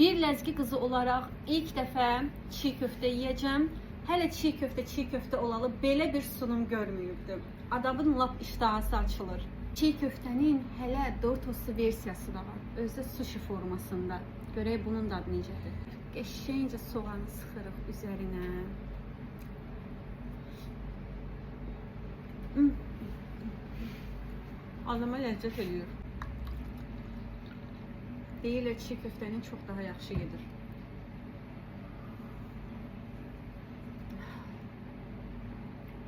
Bir ləzgi qızı olaraq ilk dəfə çiğ köftə yeyəcəm. Hələ çiğ köftə olalı belə bir sunum görməyibdim. Adamın lap iştahası açılır. Çiğ köftənin hələ Doritos versiyası da var. Özü sushi formasında. Görək bunun dadı necədir. Qəşəngcə soğanı sıxırıq üzərinə. Adama ləzzət eləyir. Deyirlər çiğ köftənin çox daha yaxşı gedir.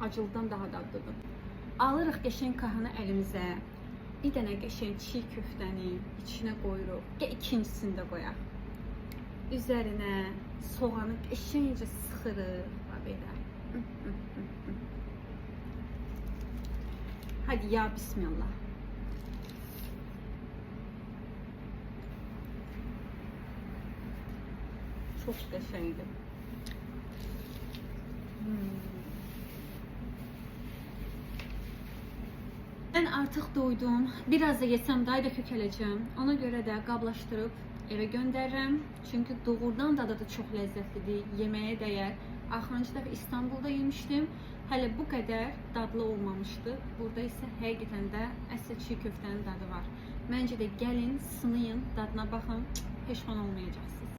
Acılıdan daha dadlıdır. Alırıq qəşəng kahanı əlimizə. Bir dənə qəşəng çiğ köftəni içinə qoyuruq. İkincisini də qoyaq. Üzərinə soğanı qəşəngcə sıxırıq. Belə. Hadi ya bismillah. Çok qəşəngdir. Ben artık doydum. Biraz da yesem daha da kökələcəm. Ona göre de qablaşdırıb eve göndərirəm. Çünkü doğrudan da çok lezzetlidir. Yeməyə dəyər. Axırıncı dəfə İstanbul'da yemiştim. Hələ bu qədər dadlı olmamışdı. Burada ise həqiqətən də əsl çiğ köftənin dadı var. Məncə də gəlin, sınayın, dadına baxın, peşman olmayacaqsınız.